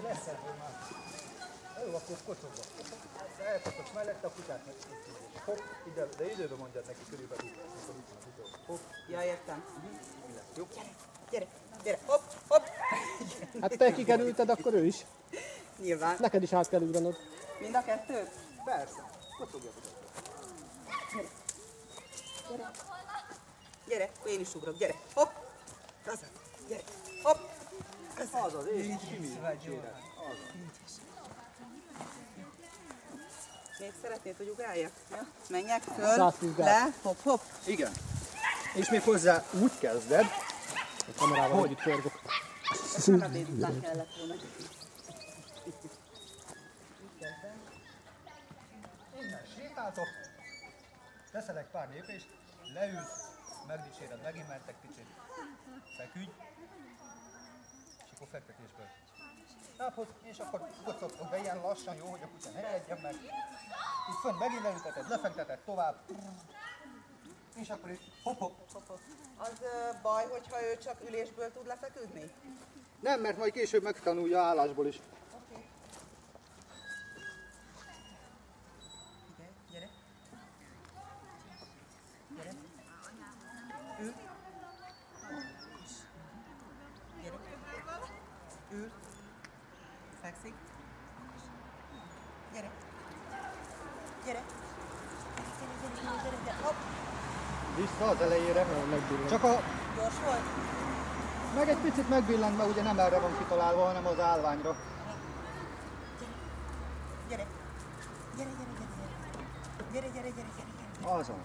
Lesz ebből már. Jó, akkor kocogva. Elkocogsz mellette a kutyát meg. Hopp, ide, de időben mondjad neki körülbelül. Hopp. Ja, értem. Jó. Gyere, hopp, hopp. Hát te kikerülted, akkor ő is. Nyilván. Neked is át kell ugranod. Mind a kettőt? Persze. Kocogjatok. Gyere, én is ugrok, gyere, hopp. Azaz, gyere, hopp. Azaz, és simi. Szerencsére. Még szeretnéd, hogy ugráljak? Ja. Menjek föl, 110 gát. le, hopp, hopp. Igen. És még hozzá úgy kezded, A kamerával együtt forgok. Ezt már a délután kellett volna. innen sétáltok, teszel egy pár lépést, leülsz, megdicséred, megint mentek kicsit, feküdj, és akkor fektetésből. Náphoz, és akkor kocogtok be ilyen lassan, jó, hogy a kutya ne egyen meg. Itt fönt megint leülteted, lefekteted tovább, és akkor itt hopp-hopp. Az baj, hogyha ő csak ülésből tud lefeküdni? Nem, mert majd később megtanulja állásból is. Oké. Gyere. Gyere. Ül. Gyere. Ül. Fekszik. Gyere. Gyere. Gyere. Hopp. Vissza az elejére, csak a... Gyors volt? Meg egy picit megbillant, mert ugye nem erre van kitalálva, hanem az állványra. Gyere. Azaz.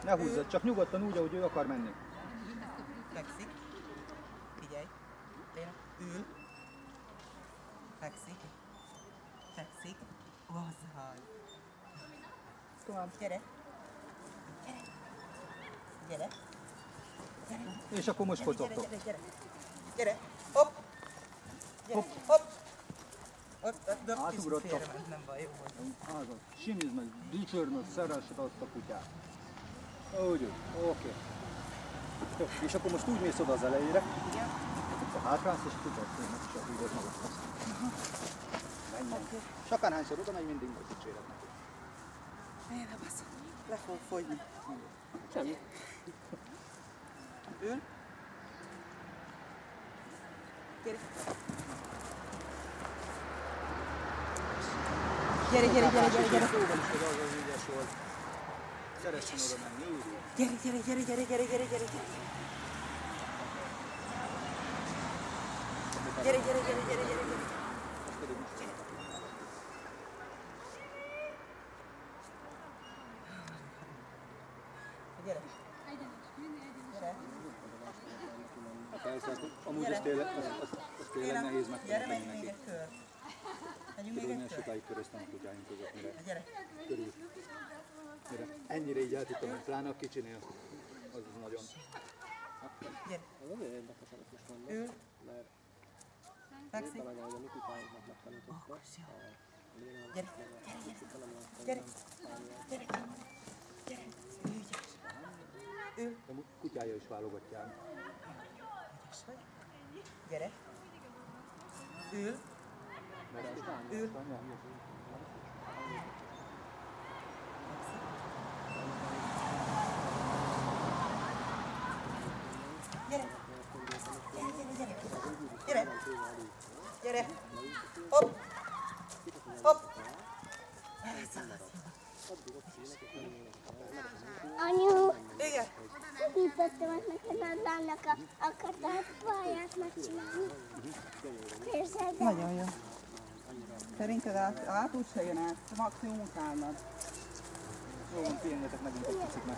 Ne húzzad, csak nyugodtan úgy, ahogy ő akar menni. Fekszik. Figyelj. Tényleg. Ül. Fekszik. Fekszik. Vazzaj. Tovább. Gyere. Gyere. És akkor most kocogtok. Gyere. Hopp. Gyere. Hopp. Átugrottok. Nem baj, jó volt. Azaz. Simizd meg, dicsörnöd, szeressed azt a kutyát. Úgy, oké. Jó, és akkor most úgy mész oda az elejére. Igen. Hátrálsz és tudod, hogy csak úgy magadhoz. Menjen. És akárhányszor oda megy, mindig majd dicséred neki. Jaj, basz. Le fog fogyni. Semmi. Ül. Gyere. Gyere. Szóval is, hogy az az ügyes volt. Szeressen oda menni, úgy. Gyere. Azt pedig most Gyere. persze, amúgy ez tényleg nehéz Gyere, megtanítani menjünk még neki. egy kör. Menjünk még Tudom, egy milyen kör. sokáig köröztem a kutyáink között, mire Gyere. körül. Mire ennyire így el tudtam, hogy pláne a kicsinél. Az nagyon. Gyere. Nagyon érdekes, amit most mondom, Ül. mert Fekszik. talán a mi kutyáinknak megtanította. Gyere. Ügyes. Ül. A kutyája is válogatják. Ügyes vagy. Gyere. Ül. Ül. Gyere. Hopp. Anyu, Igen. segítettem neked Adlának a katárpályát megcsinálni. Képzeld el. Nagyon jó. Szerinted át úgyse jön át, maximum utánad. Jó, pihenjetek megint egy picit meg.